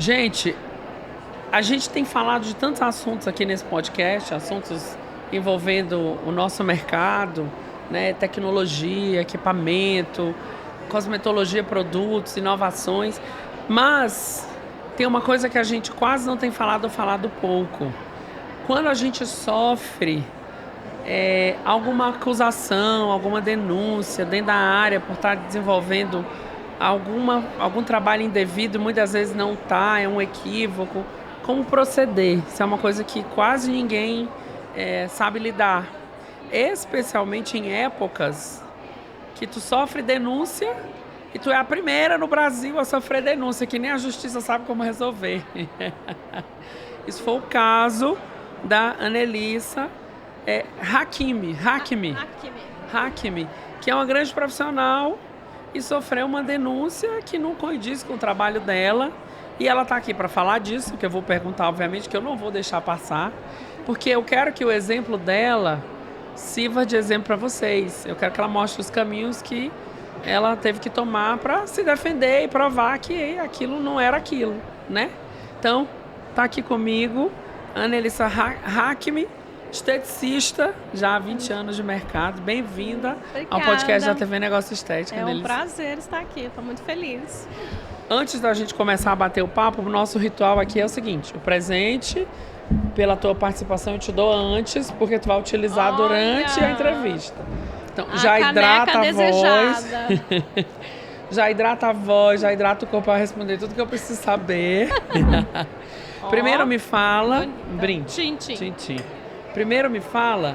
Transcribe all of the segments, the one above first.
Gente, a gente tem falado de tantos assuntos aqui nesse podcast, assuntos envolvendo o nosso mercado, né? Tecnologia, equipamento, cosmetologia, produtos, inovações, mas tem uma coisa que a gente quase não tem falado ou falado pouco. Quando a gente sofre alguma acusação, alguma denúncia dentro da área por estar desenvolvendo algum trabalho indevido, muitas vezes não está, é um equívoco, como proceder? Isso é uma coisa que quase ninguém sabe lidar, especialmente em épocas que tu sofre denúncia e tu é a primeira no Brasil a sofrer denúncia, que nem a justiça sabe como resolver. Isso foi o caso da Anelissa Hakimi, que é uma grande profissional e sofreu uma denúncia que não condiz com o trabalho dela. E ela está aqui para falar disso, que eu vou perguntar, obviamente, que eu não vou deixar passar, porque eu quero que o exemplo dela sirva de exemplo para vocês. Eu quero que ela mostre os caminhos que ela teve que tomar para se defender e provar que aquilo não era aquilo, né? Então, está aqui comigo a Anelissa Hakimi, esteticista, já há 20 anos de mercado. Bem-vinda ao podcast da TV Negócio Estética. É um Anelissa. prazer estar aqui, estou muito feliz. Antes da gente começar a bater o papo, o nosso ritual aqui é o seguinte: o presente, pela tua participação, eu te dou antes, porque tu vai utilizar durante a entrevista. Então, já hidrata a voz. Já hidrata a voz, já hidrata o corpo para responder tudo que eu preciso saber. Primeiro me fala... Brinde. Tchim. Primeiro me fala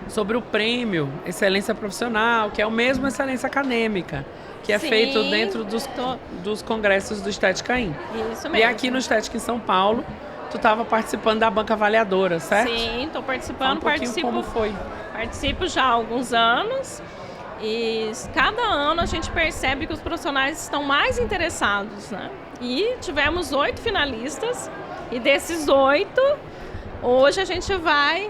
sobre o prêmio Excelência Profissional, que é o mesmo Excelência Acadêmica, que é feito dentro dos congressos do Estética In. Isso mesmo. E aqui no Estética em São Paulo, tu estava participando da banca avaliadora, certo? Sim, estou participando. Como foi? Participo já há alguns anos e cada ano a gente percebe que os profissionais estão mais interessados, né? E tivemos 8 finalistas e desses 8, hoje a gente vai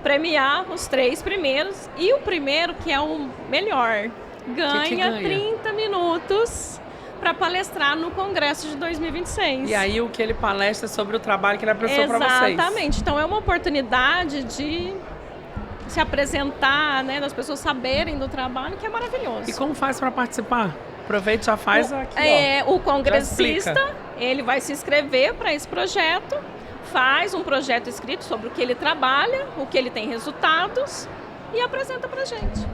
premiar os 3 primeiros e o primeiro, que é o melhor, ganha 30 minutos para palestrar no Congresso de 2026. E aí o que ele palestra sobre o trabalho que ele apresentou para vocês. Exatamente. Então é uma oportunidade de se apresentar, né, das pessoas saberem do trabalho, que é maravilhoso. E como faz para participar? Aproveita e já faz aqui, o congressista, ele vai se inscrever para esse projeto, faz um projeto escrito sobre o que ele trabalha, o que ele tem resultados e apresenta pra gente.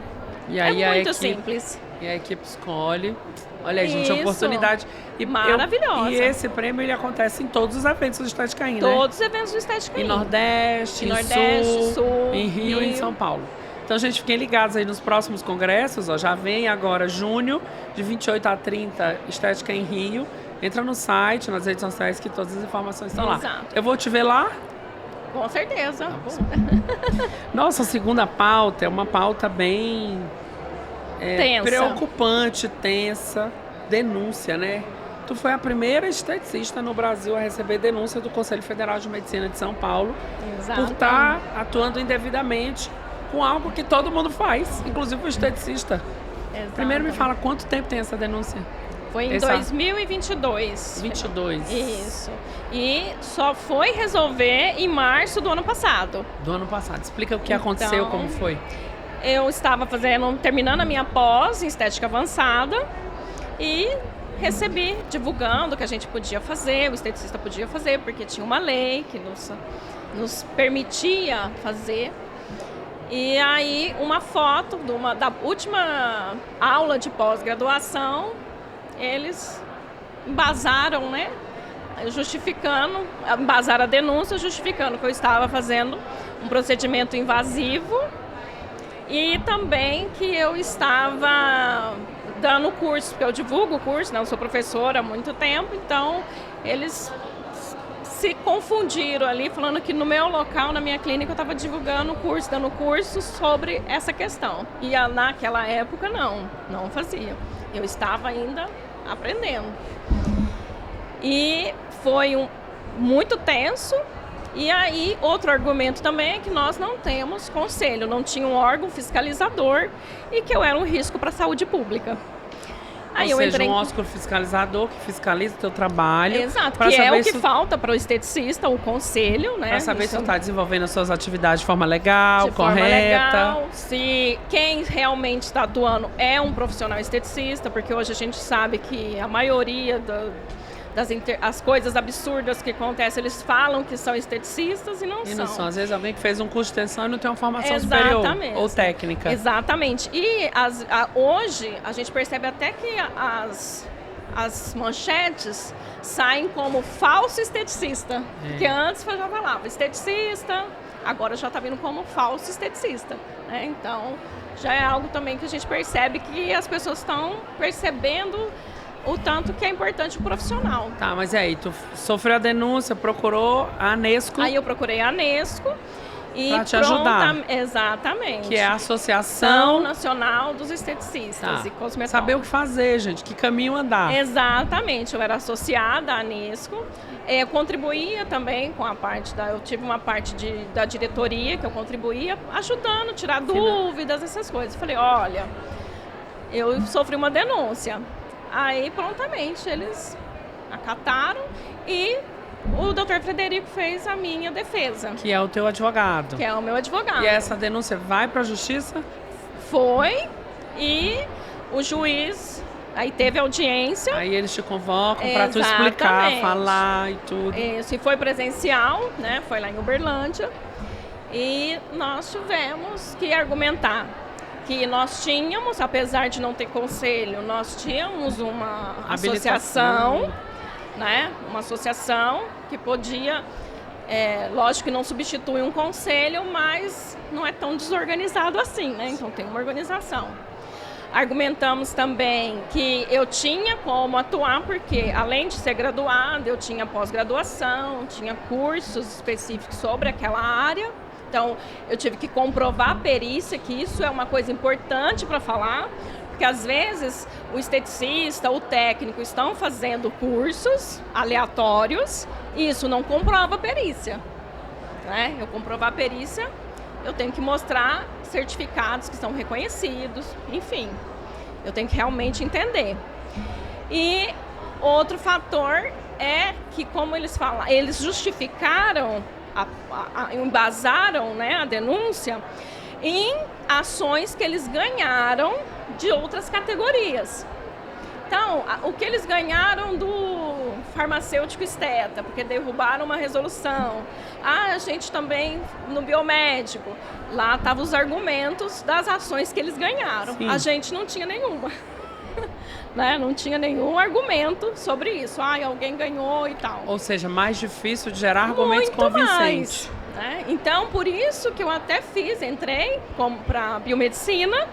E aí é muito simples. E a equipe escolhe. Olha, gente, a oportunidade. Maravilhosa. E esse prêmio, ele acontece em todos os eventos do Estética In, né? Todos os eventos do Estética In. Em Nordeste, Sul, em Rio e em São Paulo. Então, gente, fiquem ligados aí nos próximos congressos. Já vem agora junho, de 28 a 30, Estética em Rio. Entra no site, nas redes sociais, que todas as informações estão lá. Exato. Eu vou te ver lá? Com certeza. Tá bom. Nossa segunda pauta é uma pauta bem tensa. Preocupante, tensa, denúncia, né? Tu foi a primeira esteticista no Brasil a receber denúncia do Conselho Federal de Medicina de São Paulo. Exato. Por estar atuando indevidamente com algo que todo mundo faz, inclusive o esteticista. Exato. Primeiro me fala, quanto tempo tem essa denúncia? Foi em 2022. 22. Isso. E só foi resolver em março do ano passado. Do ano passado. Explica o que aconteceu, como foi. Eu estava terminando a minha pós em estética avançada e recebi, divulgando que a gente podia fazer, o esteticista podia fazer, porque tinha uma lei que nos permitia fazer. E aí, uma foto da última aula de pós-graduação, eles embasaram, né? Embasaram a denúncia, justificando que eu estava fazendo um procedimento invasivo e também que eu estava dando curso, porque eu divulgo o curso, né? Eu sou professora há muito tempo, então eles se confundiram ali, falando que no meu local, na minha clínica, eu estava divulgando o curso, dando curso sobre essa questão. E naquela época, não fazia. Eu estava ainda aprendendo. E foi muito tenso. E aí, outro argumento também é que nós não temos conselho, não tinha um órgão fiscalizador e que eu era um risco para a saúde pública. Ou seja, um ósculo fiscalizador que fiscaliza o teu trabalho. Exato, que é o que falta para o esteticista, o conselho, né? Para saber se tu está desenvolvendo as suas atividades de forma legal, correta. Forma legal, se quem realmente está atuando é um profissional esteticista, porque hoje a gente sabe que a maioria as coisas absurdas que acontecem, eles falam que são esteticistas e não são. Às vezes alguém que fez um curso de extensão e não tem uma formação superior ou técnica. Exatamente. E hoje a gente percebe até que as manchetes saem como falso esteticista. Porque antes já falava esteticista, agora já está vindo como falso esteticista. Né? Então, já é algo também que a gente percebe que as pessoas estão percebendo o tanto que é importante o profissional. Tá, mas e aí? Tu sofreu a denúncia, procurou a Anesco? Aí eu procurei a Anesco. Para te ajudar. Exatamente. Que é a Associação Nacional dos Esteticistas e Cosmetólogos. Saber o que fazer, gente, que caminho andar. Exatamente. Eu era associada à Anesco. Eu contribuía também com a parte eu tive uma parte da diretoria que eu contribuía, ajudando, tirar dúvidas, essas coisas. Falei, olha, eu sofri uma denúncia. Aí, prontamente, eles acataram e o Dr. Frederico fez a minha defesa. Que é o teu advogado. Que é o meu advogado. E essa denúncia vai para a justiça? Foi, e o juiz, aí teve audiência. Aí eles te convocam para tu explicar, falar e tudo. Isso, e foi presencial, né? Foi lá em Uberlândia. E nós tivemos que argumentar que nós tínhamos, apesar de não ter conselho, nós tínhamos uma associação, né? Uma associação que podia, lógico que não substitui um conselho, mas não é tão desorganizado assim, né? Então tem uma organização. Argumentamos também que eu tinha como atuar, porque além de ser graduada, eu tinha pós-graduação, tinha cursos específicos sobre aquela área. Então, eu tive que comprovar a perícia, que isso é uma coisa importante para falar, porque às vezes o esteticista, o técnico estão fazendo cursos aleatórios e isso não comprova a perícia. Né? Eu comprovar a perícia, eu tenho que mostrar certificados que são reconhecidos, enfim, eu tenho que realmente entender. E outro fator é que, como eles falam, eles justificaram, embasaram, né, a denúncia em ações que eles ganharam de outras categorias. Então, o que eles ganharam do farmacêutico esteta, porque derrubaram uma resolução. A gente também, no biomédico, lá estavam os argumentos das ações que eles ganharam. Sim. A gente não tinha nenhuma. Né? Não tinha nenhum argumento sobre isso. Alguém ganhou e tal. Ou seja, mais difícil de gerar argumentos convincentes. Né? Então, por isso que eu até entrei para biomedicina,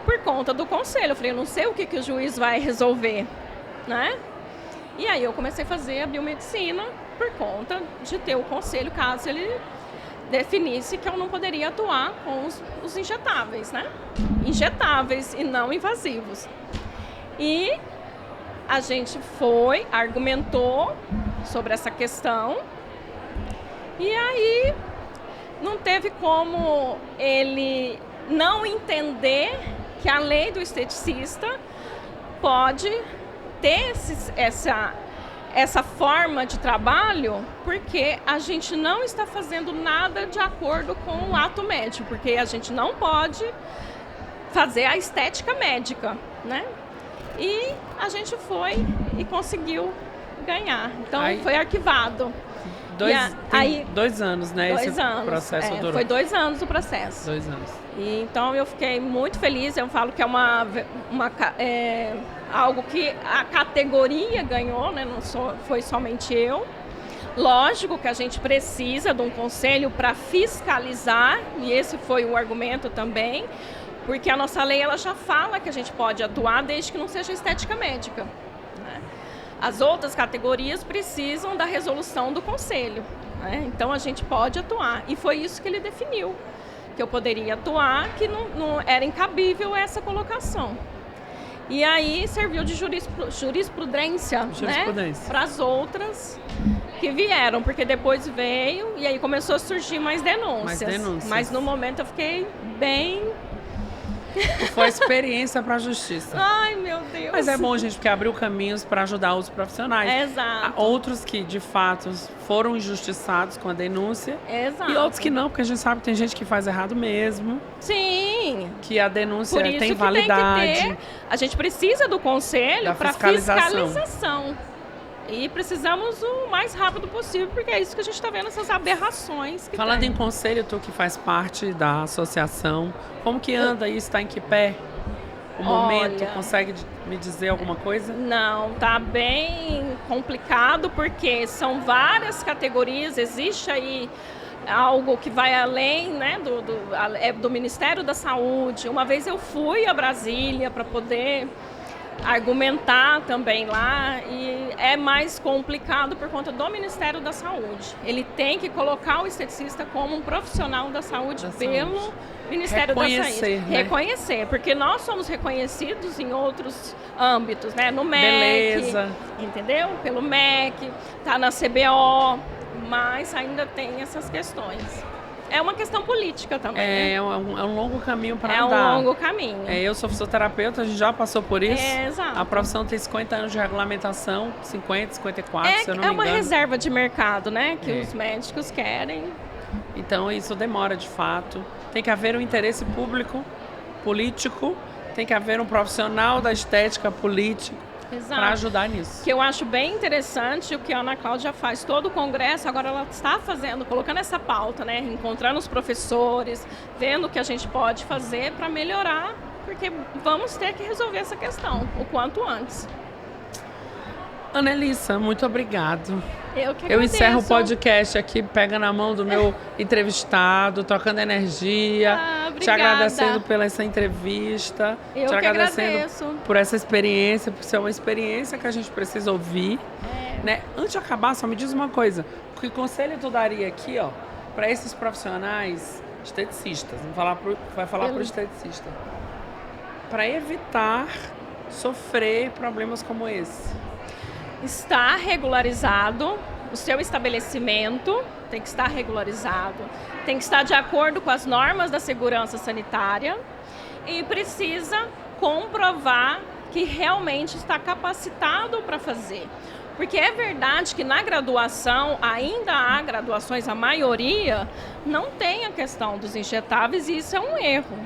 por conta do conselho. Eu falei, eu não sei o que o juiz vai resolver, né? E aí eu comecei a fazer a biomedicina por conta de ter o conselho, caso ele definisse que eu não poderia atuar com os injetáveis, né? Injetáveis e não invasivos. E a gente argumentou sobre essa questão, e aí não teve como ele não entender que a lei do esteticista pode ter essa forma de trabalho, porque a gente não está fazendo nada de acordo com o ato médico, porque a gente não pode fazer a estética médica, né? E a gente foi e conseguiu ganhar. Então, foi arquivado. 2 anos, né? 2 anos. Processo durou. Foi 2 anos o processo. 2 anos. E, então, eu fiquei muito feliz. Eu falo que é algo que a categoria ganhou, né? Não foi somente eu. Lógico que a gente precisa de um conselho para fiscalizar, e esse foi o argumento também, porque a nossa lei ela já fala que a gente pode atuar desde que não seja estética médica. Né? As outras categorias precisam da resolução do conselho. Né? Então, a gente pode atuar. E foi isso que ele definiu, que eu poderia atuar, que não era incabível essa colocação. E aí serviu de jurisprudência, né? Para as outras que vieram, porque depois veio e aí começou a surgir mais denúncias. Mas no momento eu fiquei bem Foi a experiência para a justiça. Ai, meu Deus. Mas é bom, gente, porque abriu caminhos para ajudar os profissionais. Exato. Há outros que, de fato, foram injustiçados com a denúncia. Exato. E outros que não, porque a gente sabe que tem gente que faz errado mesmo. Sim. Que a denúncia Por isso tem que validade. tem que ter. A gente precisa do conselho para fiscalização. E precisamos o mais rápido possível, porque é isso que a gente está vendo, essas aberrações. Falando em conselho, tu que faz parte da associação, como que anda isso? Está em que pé? O momento, consegue me dizer alguma coisa? Não, tá bem complicado, porque são várias categorias, existe aí algo que vai além, né, do Ministério da Saúde. Uma vez eu fui a Brasília para poder argumentar também lá, e é mais complicado por conta do Ministério da Saúde. Ele tem que colocar o esteticista como um profissional da saúde pelo Ministério da Saúde. Né? Reconhecer, porque nós somos reconhecidos em outros âmbitos, né? No MEC, beleza, entendeu? Pelo MEC, tá na CBO, mas ainda tem essas questões. É uma questão política também. É um longo caminho para andar. É um longo caminho. Eu sou fisioterapeuta, a gente já passou por isso. Exato. A profissão tem 50 anos de regulamentação, 50, 54, se eu não me engano. É uma reserva de mercado, né? Que os médicos querem. Então isso demora de fato. Tem que haver um interesse público, político, tem que haver um profissional da estética político para ajudar nisso. Que eu acho bem interessante o que a Ana Cláudia faz. Todo o congresso, agora ela está fazendo, colocando essa pauta, né? Encontrando os professores, vendo o que a gente pode fazer para melhorar, porque vamos ter que resolver essa questão o quanto antes. Anelissa, muito obrigado. Eu que agradeço. Eu encerro o podcast aqui, pega na mão do meu entrevistado, trocando energia, te agradecendo pela essa entrevista, te agradecendo por essa experiência, por ser uma experiência que a gente precisa ouvir. Né? Antes de acabar, só me diz uma coisa, que conselho tu daria aqui, ó, para esses profissionais esteticistas, vai falar para o esteticista, para evitar sofrer problemas como esse? Está regularizado, o seu estabelecimento tem que estar regularizado, tem que estar de acordo com as normas da segurança sanitária e precisa comprovar que realmente está capacitado para fazer. Porque é verdade que na graduação, ainda há graduações, a maioria não tem a questão dos injetáveis e isso é um erro.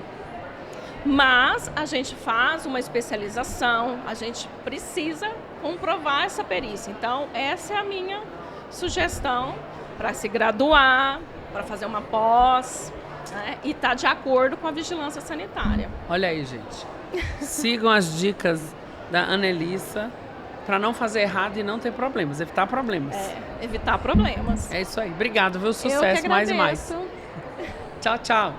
Mas a gente faz uma especialização, a gente precisa comprovar essa perícia. Então, essa é a minha sugestão para se graduar, para fazer uma pós, né, e estar de acordo com a vigilância sanitária. Olha aí, gente. Sigam as dicas da Anelissa para não fazer errado e não ter problemas, evitar problemas. Evitar problemas. É isso aí. Obrigado, viu? Sucesso mais e mais. Eu que agradeço. Tchau, tchau.